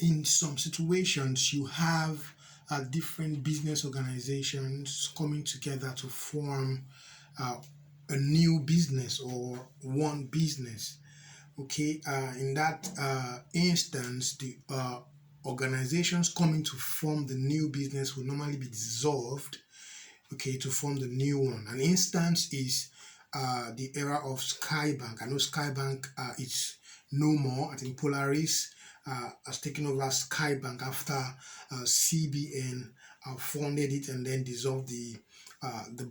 in some situations, you have different business organizations coming together to form a new business or one business. Okay, in that instance, the organizations coming to form the new business will normally be dissolved, okay, to form the new one. An instance is the era of Skybank. I know Skybank is no more. I think Polaris has taken over Skybank after CBN funded it and then dissolved the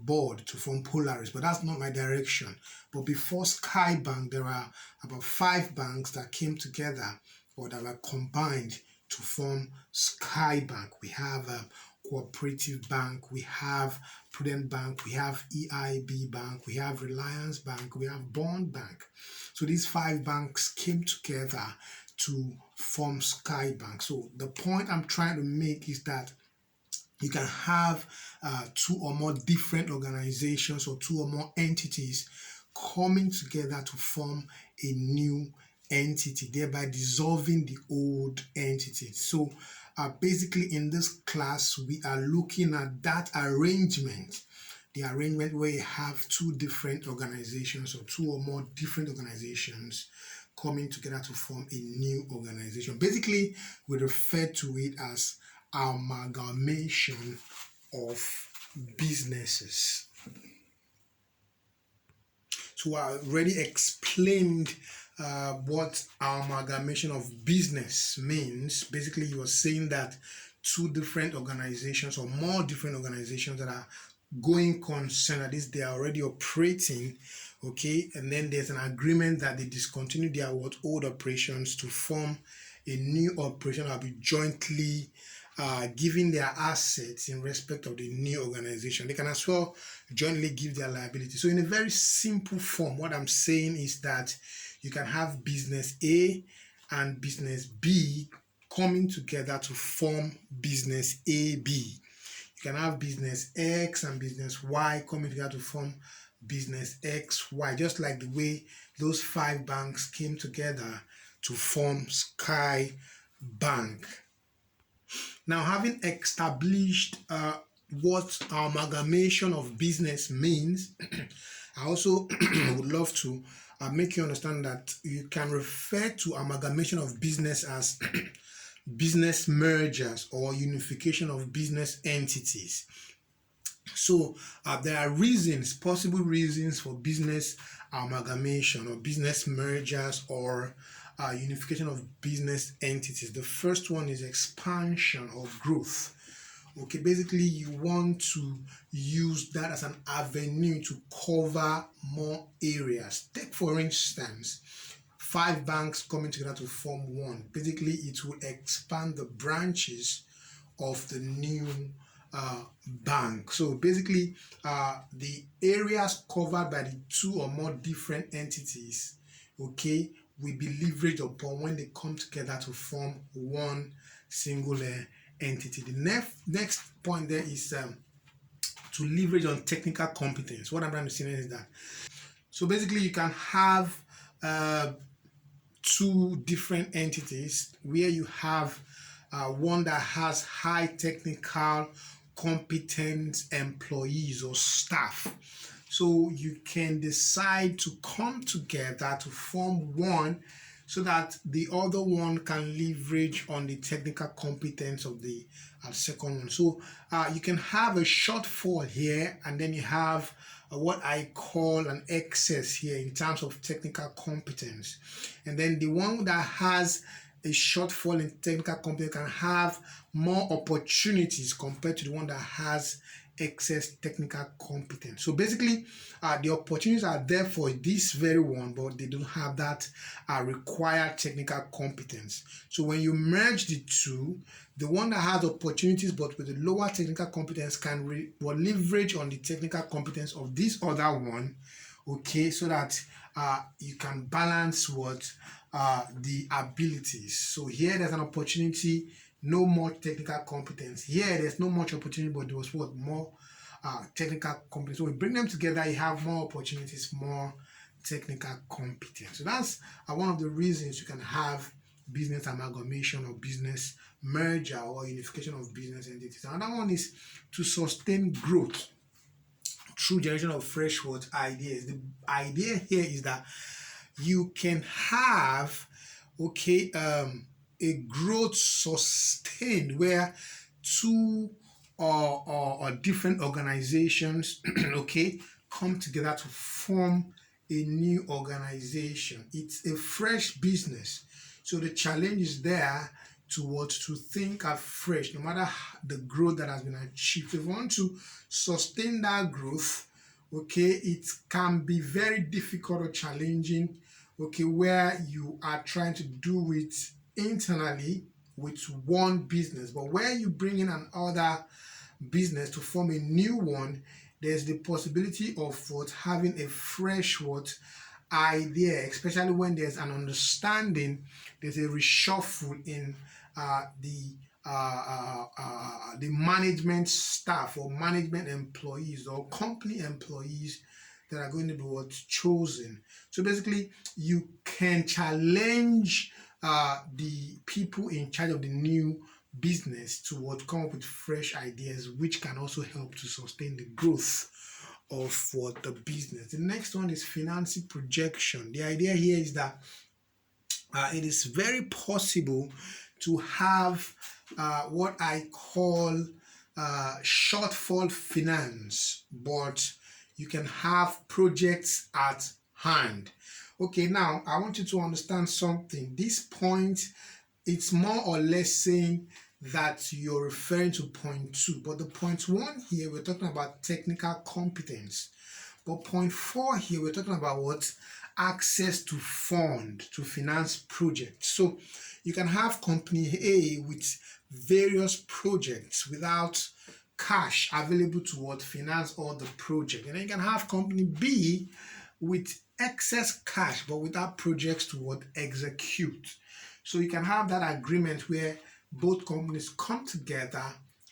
board to form Polaris. But that's not my direction. But before Skybank, there are about 5 banks that came together or that were combined to form Skybank. We have Cooperative Bank, we have Prudent Bank, we have EIB Bank, we have Reliance Bank, we have Bond Bank. So these 5 banks came together to form Skybank. So the point I'm trying to make is that you can have 2 or more different organizations or 2 or more entities coming together to form a new entity, thereby dissolving the old entity. So basically in this class, we are looking at that arrangement, the arrangement where you have 2 different organizations or 2 or more different organizations coming together to form a new organization. Basically, we refer to it as amalgamation of businesses. So I already explained what amalgamation of business means. Basically, you are saying that 2 different organizations or more different organizations that are going concern, at least they are already operating, okay, and then there's an agreement that they discontinue their old operations to form a new operation that will be jointly giving their assets in respect of the new organization. They can as well jointly give their liability. So in a very simple form, what I'm saying is that you can have business A and business B coming together to form business AB. You can have business X and business Y coming together to form business XY, just like the way those 5 banks came together to form Sky Bank. Now, having established what amalgamation of business means, I also would love to make you understand that you can refer to amalgamation of business as business mergers or unification of business entities. So there are reasons, possible reasons for business amalgamation or business mergers or unification of business entities. The first one is expansion or growth. Okay, basically you want to use that as an avenue to cover more areas. Take for instance, 5 banks coming together to form one. Basically, it will expand the branches of the new bank. So basically, the areas covered by the 2 or more different entities, okay, will be leveraged upon when they come together to form one singular entity. The next point there is to leverage on technical competence. What I'm trying to say is that, so basically you can have 2 different entities where you have one that has high technical competent employees or staff. So you can decide to come together to form one so that the other one can leverage on the technical competence of the second one. So you can have a shortfall here, and then you have what I call an excess here in terms of technical competence. And then the one that has a shortfall in technical competence can have more opportunities compared to the one that has excess technical competence. So basically, the opportunities are there for this very one, but they don't have that required technical competence. So when you merge the 2, the one that has opportunities but with the lower technical competence can leverage on the technical competence of this other one, okay, so that you can balance what the abilities. So here there's an opportunity, no more technical competence. Here there's no much opportunity, but there was what more technical competence. So we bring them together, you have more opportunities, more technical competence. So that's one of the reasons you can have business amalgamation or business merger or unification of business entities. Another one is to sustain growth through generation of fresh what ideas. The idea here is that you can have a growth sustained where two or different organizations come together to form a new organization. It's a fresh business, so the challenge is there to think afresh no matter the growth that has been achieved. If you want to sustain that growth, it can be very difficult or challenging, where you are trying to do it internally with one business, but where you bring in another business to form a new one, there's the possibility of having a fresh idea, especially when there's an understanding, there's a reshuffle in the management staff or management employees or company employees that are going to be chosen. So basically, you can challenge the people in charge of the new business to come up with fresh ideas, which can also help to sustain the growth of the business. The next one is financing projection. The idea here is that it is very possible to have what I call shortfall finance, but you can have projects at hand. Okay, now I want you to understand something. This point, it's more or less saying that you're referring to point 2, but the point 1 here, we're talking about technical competence. But point 4 here, we're talking about access to fund to finance projects. So you can have company A with various projects without cash available to finance all the project, and then you can have company B with excess cash but without projects to execute. So you can have that agreement where both companies come together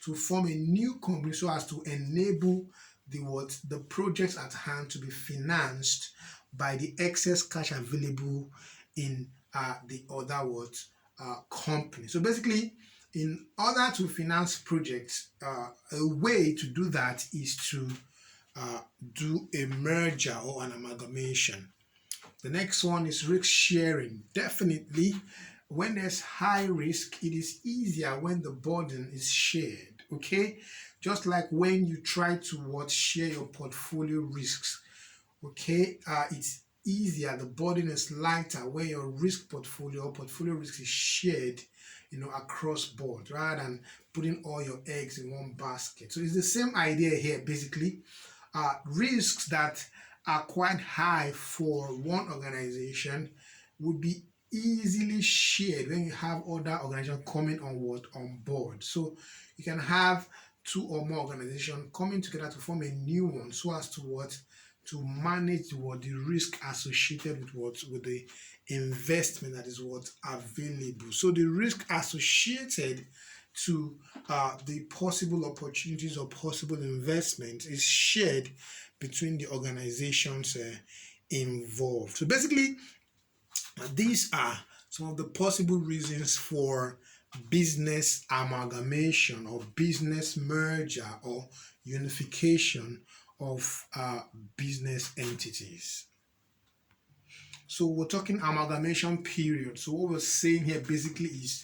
to form a new company so as to enable the projects at hand to be financed by the excess cash available in the other company. So basically, in order to finance projects, a way to do that is to do a merger or an amalgamation. The next one is risk sharing. Definitely, when there's high risk, it is easier when the burden is shared. Okay, just like when you try to share your portfolio risks. Okay, it's easier, the burden is lighter when your portfolio risk is shared across board, rather than putting all your eggs in one basket. So it's the same idea here. Basically, risks that are quite high for one organization would be easily shared when you have other organizations coming on board. So you can have 2 or more organizations coming together to form a new one so as to manage the risk associated with the investment that is available. So the risk associated to the possible opportunities or possible investments is shared between the organizations involved. So basically, these are some of the possible reasons for business amalgamation or business merger or unification of business entities. So we're talking amalgamation period. So what we're saying here basically is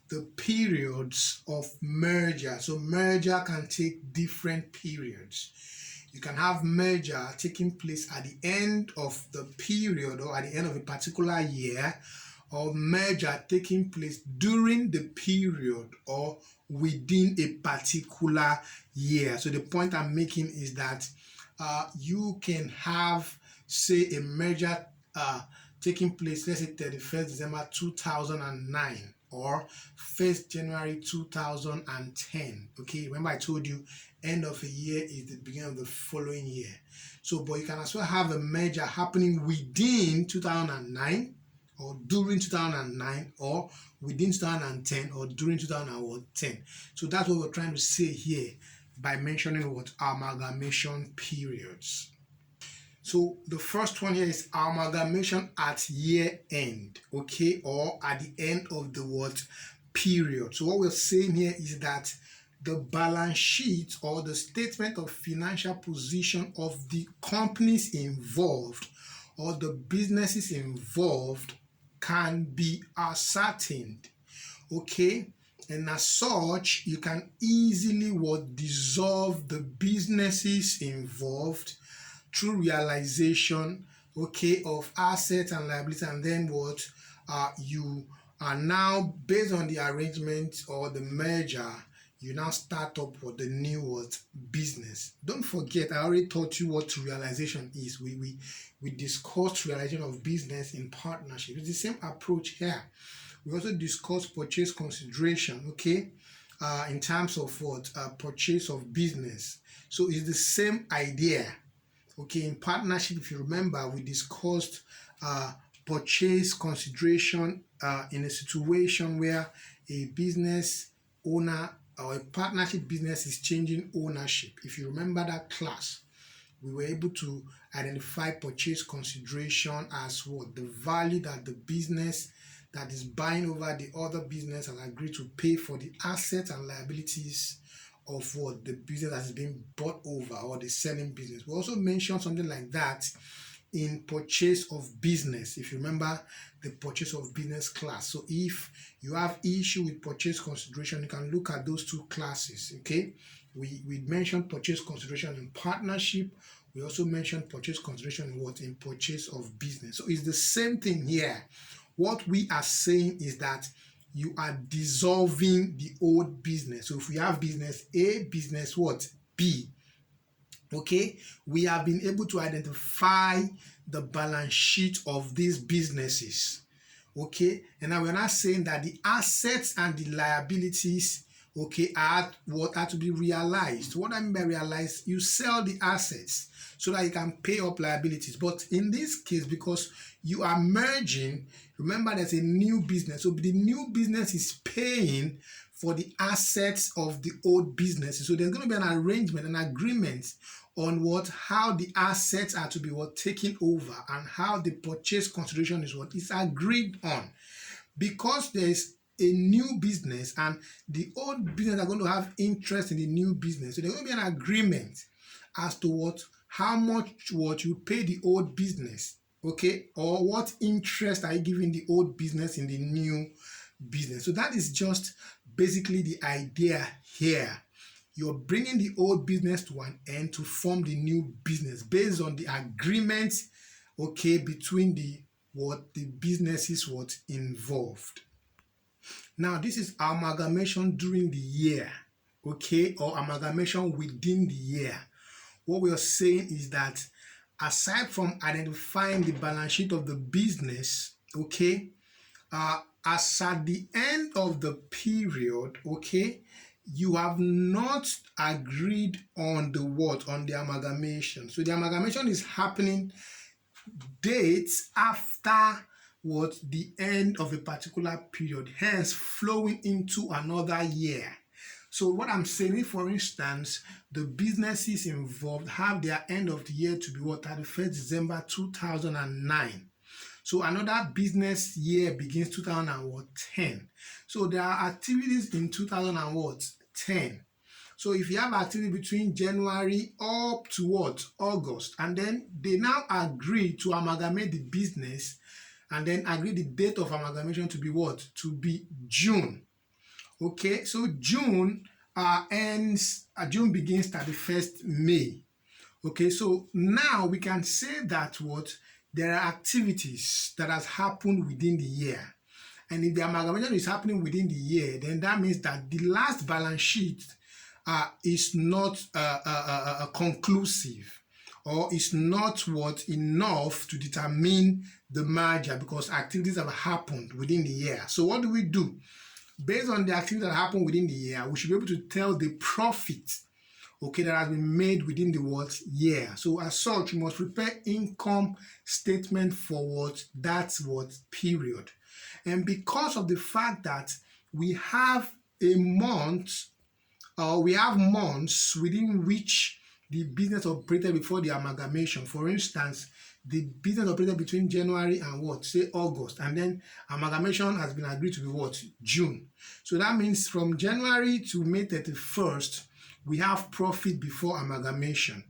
the periods of merger. So merger can take different periods. You can have merger taking place at the end of the period or at the end of a particular year, or merger taking place during the period or within a particular year. So the point I'm making is that you can have, say, a merger taking place, let's say 31st December 2009 or 1st January 2010. Okay, remember I told you end of a year is the beginning of the following year. So, but you can as well have a merger happening within 2009 or during 2009 or within 2010 or during 2010. So that's what we're trying to say here by mentioning amalgamation periods. So the first one here is amalgamation at year end, okay, or at the end of the what period. So what we're saying here is that the balance sheet or the statement of financial position of the companies involved or the businesses involved can be ascertained, okay, and as such you can easily what dissolve the businesses involved through realization, okay, of assets and liabilities, and then what you are now based on the arrangement or the merger, you now start up for the new what business. Don't forget, I already taught you what realization is. We discussed realization of business in partnership. It's the same approach here. We also discussed purchase consideration, okay, in terms of what purchase of business. So it's the same idea. Okay, in partnership, if you remember, we discussed purchase consideration in a situation where a business owner or a partnership business is changing ownership. If you remember that class, we were able to identify purchase consideration as what? The value that the business that is buying over the other business and agree to pay for the assets and liabilities of what the business that is being bought over or the selling business. We also mentioned something like that in purchase of business, if you remember the purchase of business class. So if you have issue with purchase consideration, you can look at those two classes. Okay, we mentioned purchase consideration in partnership. We also mentioned purchase consideration in what? In purchase of business. So it's the same thing here. What we are saying is that you are dissolving the old business. So if we have business A, business what? B. Okay, we have been able to identify the balance sheet of these businesses. Okay, and now we're not saying that the assets and the liabilities, okay, are what are to be realized. What I mean by realized, you sell the assets so that you can pay up liabilities. But in this case, because you are merging, remember there's a new business. So the new business is paying for the assets of the old businesses. So there's going to be an arrangement, an agreement on what how the assets are to be what taken over and how the purchase consideration is what is agreed on. Because there's a new business and the old business are going to have interest in the new business. So there's going to be an agreement as to what how much what you pay the old business, okay, or what interest are you giving the old business in the new business. So that is just basically the idea here. You're bringing the old business to an end to form the new business based on the agreement, okay, between the businesses involved. Now this is amalgamation during the year, okay, or amalgamation within the year. What we are saying is that aside from identifying the balance sheet of the business, okay, as at the end of the period, okay, you have not agreed on the what? On the amalgamation. So the amalgamation is happening dates after what? The end of a particular period, hence flowing into another year. So what I'm saying, for instance, the businesses involved have their end of the year to be what? 31st December 2009. So another business year begins 2010. So there are activities in 2010. So if you have activity between January up to what? August, and then they now agree to amalgamate the business and then agree the date of amalgamation to be what? To be June. Okay, so June ends, June begins 31st May. Okay, so now we can say that what? There are activities that has happened within the year. And if the amalgamation is happening within the year, then that means that the last balance sheet is not conclusive or is not what enough to determine the merger because activities have happened within the year. So what do we do? Based on the activities that happened within the year, we should be able to tell the profit, okay, that has been made within the what year. So as such, you must prepare income statement for what that's what period. And because of the fact that we have a month or we have months within which the business operated before the amalgamation. For instance, the business operated between January and what? Say August. And then amalgamation has been agreed to be what? June. So that means from January to May 31st, we have profit before amalgamation.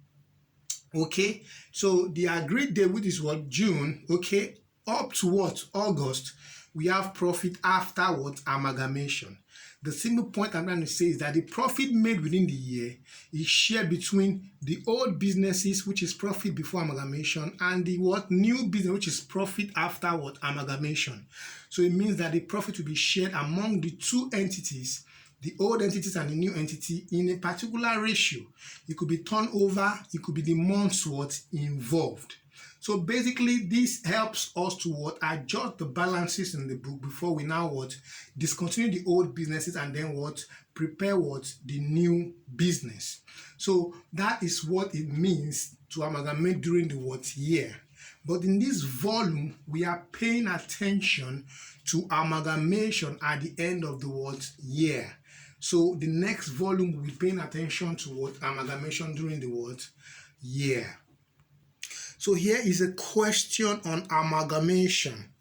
Okay, so the agreed date, which is what? June. Okay, up to what? August, we have profit after what? Amalgamation. The single point I'm trying to say is that the profit made within the year is shared between the old businesses, which is profit before amalgamation, and the what? New business, which is profit after what? Amalgamation. So it means that the profit will be shared among the two entities, the old entities and the new entity, in a particular ratio. It could be turnover, it could be the months what involved. So basically, this helps us to what? Adjust the balances in the book before we now what? Discontinue the old businesses and then what? Prepare what? The new business. So that is what it means to amalgamate during the what? Year. But in this volume, we are paying attention to amalgamation at the end of the what? Year. So the next volume will be paying attention to what? Amalgamation during the what? Year. So here is a question on amalgamation.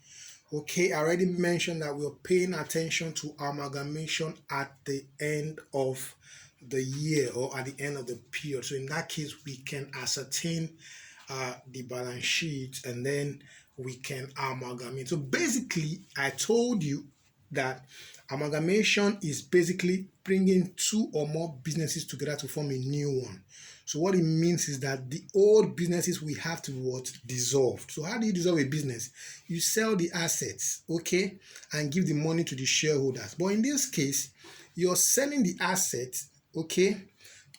Okay, I already mentioned that we're paying attention to amalgamation at the end of the year or at the end of the period. So in that case, we can ascertain the balance sheet and then we can amalgamate. So basically, I told you that amalgamation is basically bringing two or more businesses together to form a new one. So what it means is that the old businesses we have to what? Dissolve. So how do you dissolve a business? You sell the assets, okay, and give the money to the shareholders. But in this case, you're selling the assets, okay,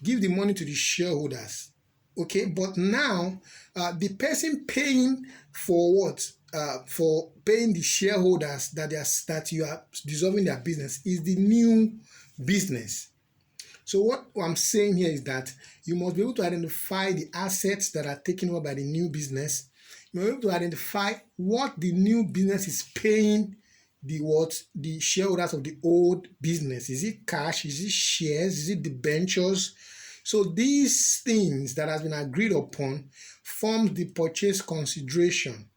give the money to the shareholders, okay, but now the person paying for what? For paying the shareholders that you are dissolving their business is the new business. So what I'm saying here is that you must be able to identify the assets that are taken over by the new business. You must be able to identify what the new business is paying the shareholders of the old business. Is it cash? Is it shares? Is it debentures? So these things that has been agreed upon form the purchase consideration,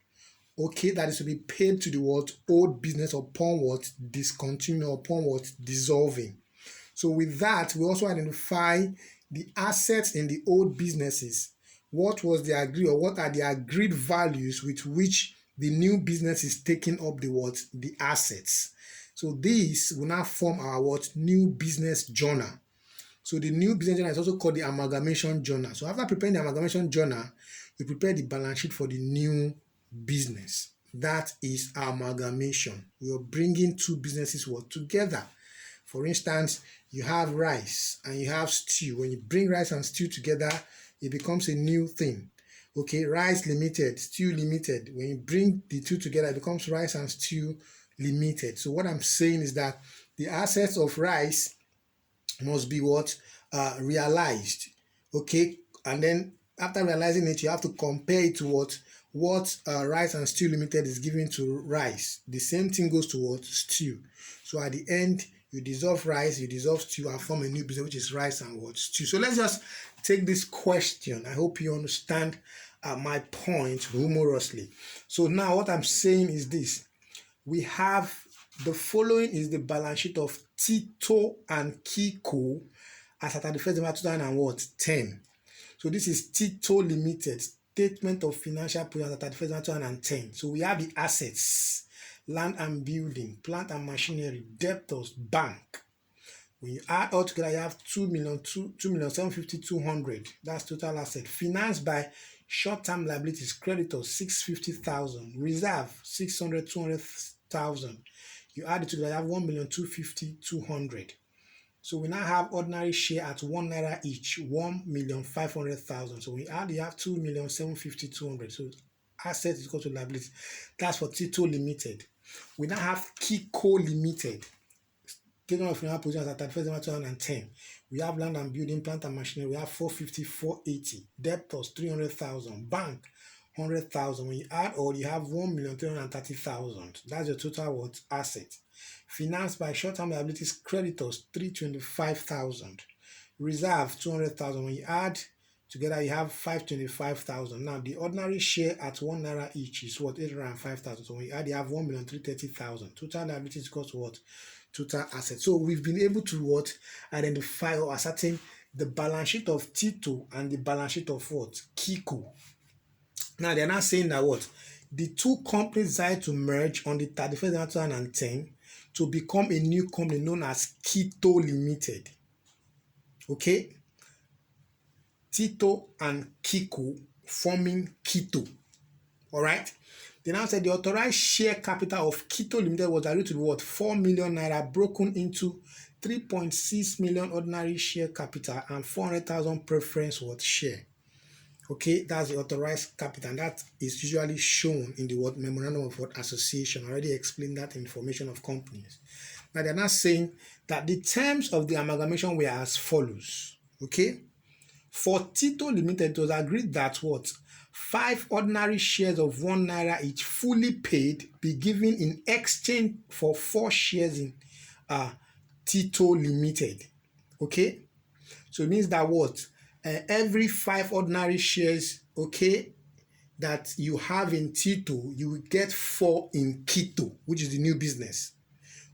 okay, that is to be paid to the what? Old business upon what? Discontinue, upon what? Dissolving. So with that, we also identify the assets in the old businesses. What was the agreed, or what are the agreed values with which the new business is taking up the what? The assets. So this will now form our what? New business journal. So the new business journal is also called the amalgamation journal. So after preparing the amalgamation journal, you prepare the balance sheet for the new business. That is amalgamation. We are bringing two businesses what? Together. For instance, you have rice and you have stew. When you bring rice and stew together, it becomes a new thing. Okay, rice limited, stew limited. When you bring the two together, it becomes rice and stew limited. So what I'm saying is that the assets of rice must be what? Realized. Okay, and then after realizing it, you have to compare it to what rice and stew limited is giving to rice. The same thing goes to what? Stew. So at the end, you dissolve rice, you dissolve stew, and form a new business, which is rice and what? Stew. So let's just take this question. I hope you understand my point humorously. So now what I'm saying is this. We have the following is the balance sheet of Tito and Kiko as at 31st December 2010. So this is Tito Limited, statement of financial position at 31st December 2010. So we have the assets, land and building, plant and machinery, debtors, bank. When you add all together, you have 2,750,200. That's total asset. Financed by short-term liabilities, creditors 650,000, reserve 200,000. You add it together, you have 1,250,200. So we now have ordinary share at ₦1 each, 1,500,000. So we add, you have 2,750,200. So asset is equal to liability. That's for Tito Limited. We now have Kiko Limited. Statement of financial position at 31st December 2010. We have land and building, plant and machinery. We have 450, 480. Debtors 300,000. Bank 100,000. When you add all, you have 1,330,000. That's your total what? Asset. Financed by short-term liabilities, creditors 325,000. Reserve 200,000. When you add Together you have 525,000. Now the ordinary share at 1 naira each is what? 805,000. So when you add, you have 1,330,000. Total liabilities equals to what? Total assets. So we've been able to what? Identify or ascertain the balance sheet of Tito and the balance sheet of what? Kiko. Now they're not saying that what? The two companies decided to merge on the 31st December 2010 to become a new company known as Kito Limited. Okay? Tito and Kiko forming Kito. Alright? They now said the authorized share capital of Kito Limited was agreed to be what? 4 million naira, broken into 3.6 million ordinary share capital and 400,000 preference what? Share. Okay, that's the authorized capital, and that is usually shown in the what? Memorandum of what? Association. I already explained that information of companies. Now they're not saying that the terms of the amalgamation were as follows. Okay, for Tito Limited, it was agreed that what? 5 ordinary shares of 1 naira each, fully paid, be given in exchange for 4 shares in Tito Limited. Okay, so it means that what? Every 5 ordinary shares, okay, that you have in Tito, you will get 4 in Kito, which is the new business.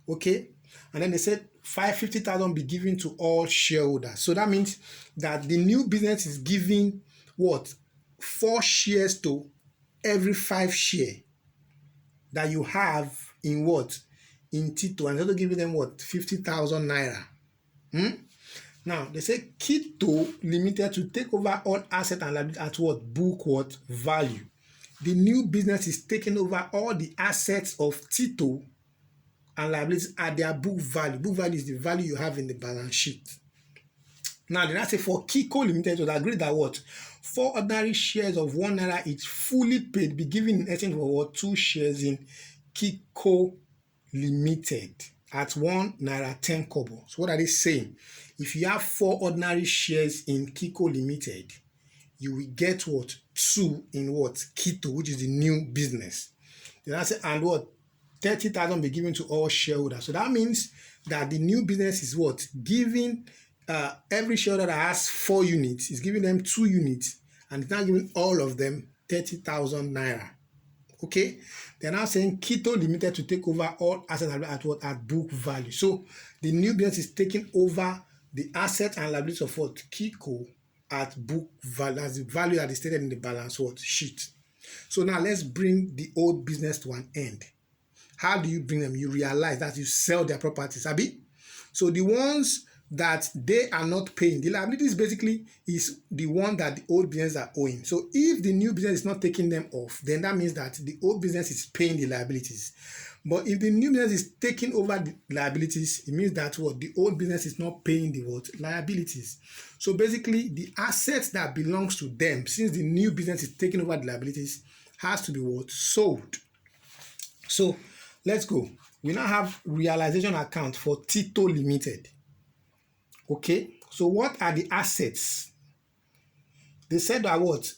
Okay, and then they said 550,000 be given to all shareholders. So that means that the new business is giving what? 4 shares to every 5 share that you have in what? In Tito, and also giving them what? 50,000 naira. Now they say Kito Limited to take over all assets and liabilities at what? Book what? Value. The new business is taking over all the assets of Tito and liabilities at their book value. Book value is the value you have in the balance sheet. Now they now say for Kiko Limited, it was agreed that what? 4 ordinary shares of 1 naira each, fully paid, be given in exchange for what? 2 shares in Kiko Limited at 1 naira 10 kobo. So what are they saying? If you have 4 ordinary shares in Kiko Limited, you will get what? 2 in what? Kito, which is the new business. Then I say, and what? 30,000 be given to all shareholders. So that means that the new business is what? Giving every shareholder that has 4 units, is giving them 2 units, and it's now giving all of them 30,000 naira. Okay, they're now saying Kito Limited to take over all assets at what? At book value. So the new business is taking over the assets and liabilities of what? Kiko at book value, as the value that is stated in the balance what? Sheet. So now let's bring the old business to an end. How do you bring them? You realize that you sell their properties, Abi. So the ones that they are not paying, the liabilities basically is the one that the old business are owing. So if the new business is not taking them off, then that means that the old business is paying the liabilities. But if the new business is taking over the liabilities, it means that what? The old business is not paying the what? Liabilities. So basically the assets that belongs to them, since the new business is taking over the liabilities, has to be what? Sold. So let's go. We now have realization account for Tito Limited. Okay, so what are the assets? They said that what?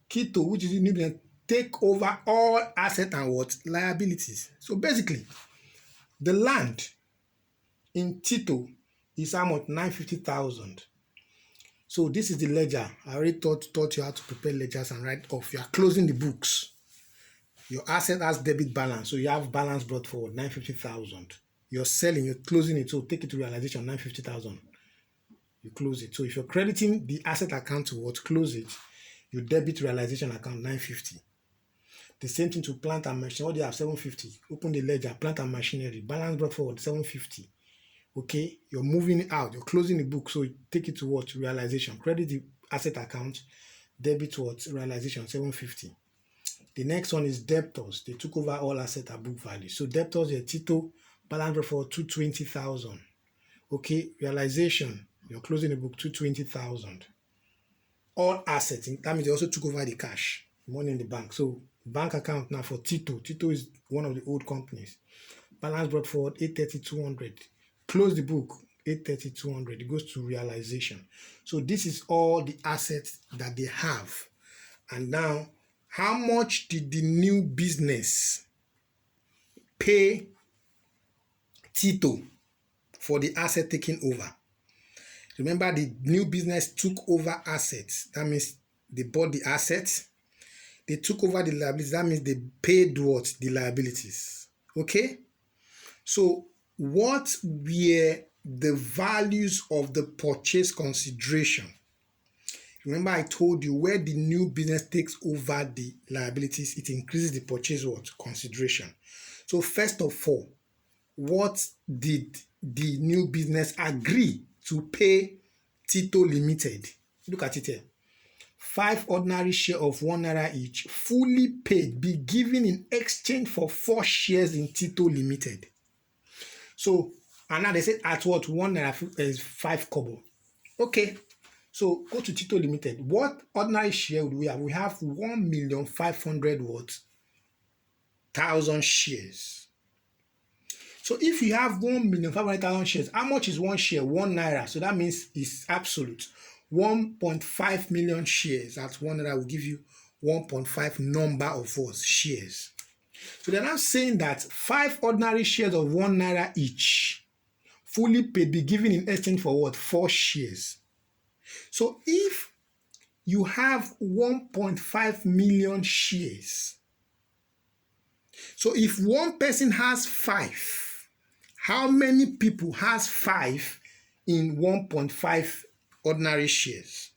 Kito, which is the new business, take over all assets and what? Liabilities. So basically, the land in Tito is how much? 950,000. So this is the ledger. I already taught you how to prepare ledgers and write off. You are closing the books. Your asset has debit balance, so you have balance brought forward 950,000. You're selling, you're closing it, so take it to realization 950,000. You close it. So if you're crediting the asset account to what? Close it. You debit realization account 950. The same thing to plant and machinery. What do you have? 750. Open the ledger, plant and machinery. Balance brought forward 750. Okay, you're moving it out. You're closing the book, so you take it to what? Realization. Credit the asset account, debit what? Realization 750. The next one is debtors. They took over all assets at book value. So debtors, your Tito, balance brought forward 220,000. Okay, realization. You're closing the book 220,000. All assets. That means they also took over the cash, money in the bank. So bank account now for Tito. Tito is one of the old companies. Balance brought forward 830,200. Close the book 830,200. It goes to realization. So this is all the assets that they have. And now, how much did the new business pay Tito for the asset taking over? Remember, the new business took over assets. That means they bought the assets. They took over the liabilities. That means they paid what? The liabilities. Okay? So what were the values of the purchase consideration? Remember, I told you where the new business takes over the liabilities, it increases the purchase what? Consideration. So first of all, what did the new business agree to pay Tito Limited? Look at it here. 5 ordinary shares of 1 naira each, fully paid, be given in exchange for 4 shares in Tito Limited. So, and now they said at what? 1 naira is 5 kobo. Okay. So go to Tito Limited. What ordinary share would we have? We have 1,500,000 shares. So if you have 1,500,000 shares, how much is one share? 1 naira. So that means it's absolute. 1.5 million shares at 1 naira will give you 1.5 number of what? Shares. So they're now saying that 5 ordinary shares of 1 naira each, fully paid, be given in exchange for what? 4 shares. So if you have 1.5 million shares, so if one person has 5, how many people has 5 in 1.5 ordinary shares?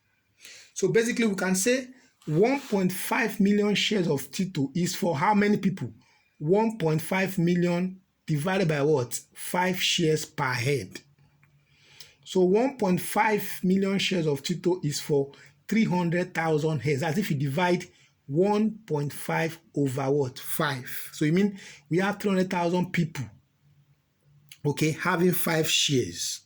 So basically we can say 1.5 million shares of Tito is for how many people? 1.5 million divided by what? 5 shares per head. So 1.5 million shares of Tito is for 300,000 heads. As if you divide 1.5 over what? 5. So you mean we have 300,000 people, okay, having 5 shares.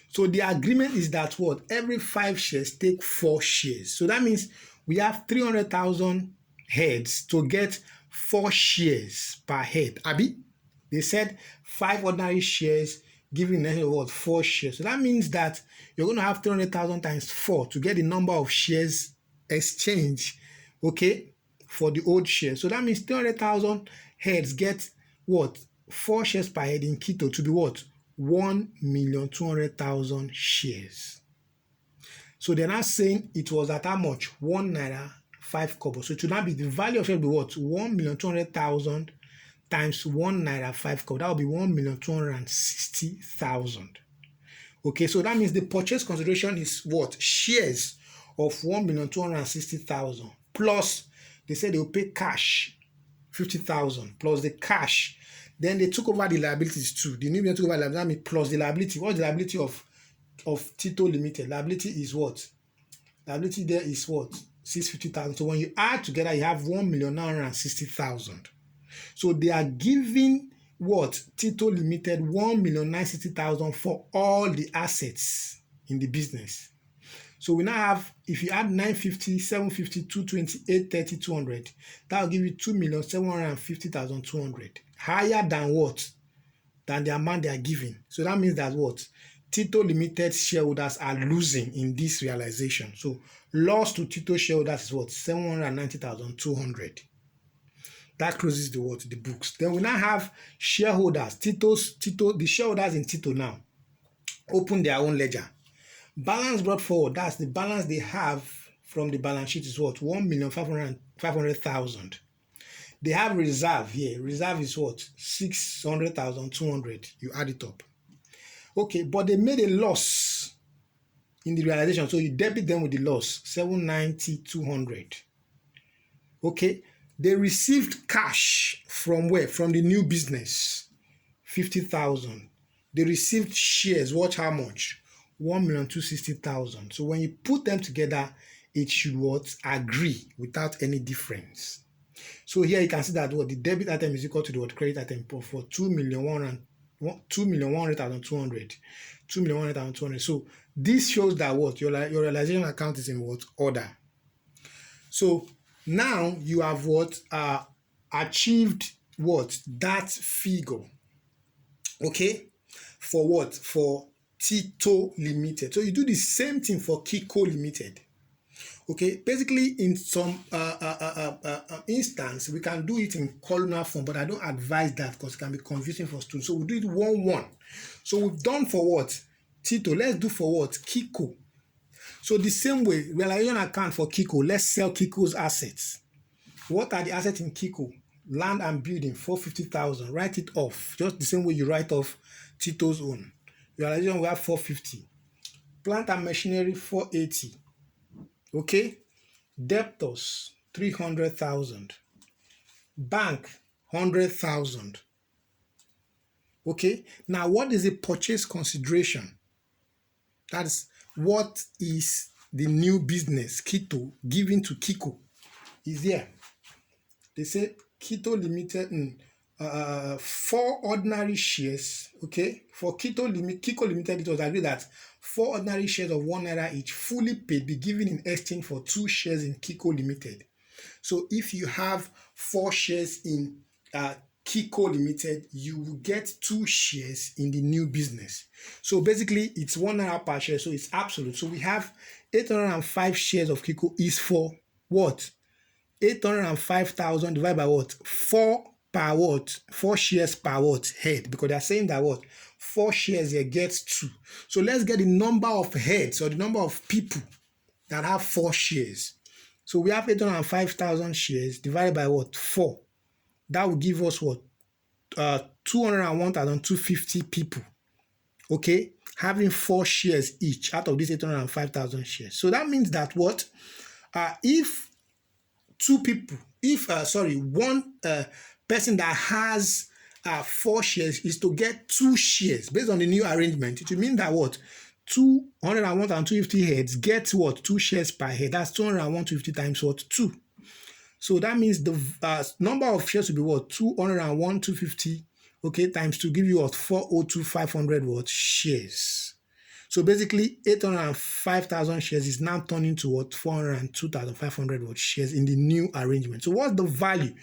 So the agreement is that what? Every 5 shares take 4 shares. So that means we have 300,000 heads to get 4 shares per head. Abi, they said 5 ordinary shares giving a what? 4 shares. So that means that you're going to have 300,000 times 4 to get the number of shares exchange, okay, for the old shares. So that means 300,000 heads get what? 4 shares per head in Quito to be what? 1,200,000 shares. So they're now saying it was at how much? 1 naira 5 kobo. So it should now be the value of share will be what? 1,200,000 times 1 naira 5 kobo. That will be 1,260,000. Okay, so that means the purchase consideration is what? Shares of 1,260,000 plus they said they will pay cash 50,000 plus the cash. Then they took over the liabilities too. The new business took over the liability plus the liability. What's the liability of Tito Limited? Liability is what? Liability there is what? 650,000. So when you add together, you have 1,960,000. So they are giving what? Tito Limited 1,960,000 for all the assets in the business. So we now have, if you add 950, 750, 220, 830, 200, that will give you 2,750,200. Higher than what? Than the amount they are giving. So that means that what? Tito Limited shareholders are losing in this realization. So loss to Tito shareholders is what? 790,200. That closes the what? The books. Then we now have shareholders. The shareholders in Tito now open their own ledger. Balance brought forward, that's the balance they have from the balance sheet is what? 1,500,000. They have reserve here. Reserve is what? 600,200. You add it up. Okay, but they made a loss in the realization. So you debit them with the loss, 790,200. Okay, they received cash from where? From the new business, 50,000. They received shares, watch how much? 1,260,000. So when you put them together, it should what? Agree without any difference. So here you can see that what the debit item is equal to the what credit item for 2,100,200. 2,100,200. So this shows that what your realization account is in what order. So now you have what achieved what that figure. Okay, for what? For Tito Limited. So you do the same thing for Kiko Limited. Okay, basically in some instance we can do it in columnar form, but I don't advise that because it can be confusing for students. So we do it 1-1. So we've done for what? Tito, let's do for what? Kiko. So the same way, realization account for Kiko, let's sell Kiko's assets. What are the assets in Kiko? Land and building, 450,000. Write it off. Just the same way you write off Tito's own. Realization, we have 450. Plant and machinery, 480. Okay? Debtors, 300,000. Bank, 100,000. Okay? Now, what is the purchase consideration? That's what is the new business, Kito, given to Kiko. Is there. They say Kito Limited, 4 ordinary shares, okay? For Kiko Limited, it was agreed that 4 ordinary shares of 1 naira each, fully paid, be given in exchange for 2 shares in Kiko Limited. So if you have 4 shares in Kiko Limited, you will get 2 shares in the new business. So basically, it's 1 naira per share, so it's absolute. So we have 805 shares of Kiko is for what? 805,000 divided by what? 4 per what? 4 shares per what? Head. Because they are saying that what? 4 shares here gets 2. So let's get the number of heads or the number of people that have 4 shares. So we have 805,000 shares divided by what? 4. That will give us what? 201,250 people. Okay? Having 4 shares each out of these 805,000 shares. So that means that what? If one person that has 4 shares is to get 2 shares based on the new arrangement, it will mean that what? 201,250 heads get what? 2 shares per head. That's 201,250 times what? 2. So that means the number of shares will be what? 201,250, okay, times 2 give you what? 402,500 what? Shares. So basically, 805,000 shares is now turning to what? 402,500 what? Shares in the new arrangement. So what's the value?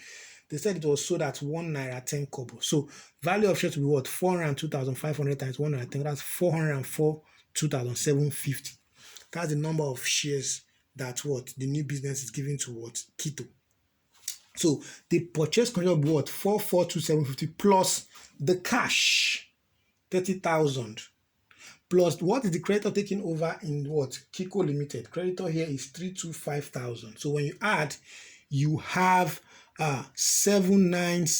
They said it was sold at 1 naira 10 kobo. So value of shares will be what? 402,500 times 1 naira 10. That's 404,2,750. That's the number of shares that what? The new business is giving to what? Kito. So the purchase condition will be what? 442,750 plus the cash, 30,000. Plus, what is the creditor taking over in what? Kiko Limited. Creditor here is 325,000. So when you add, you have 796.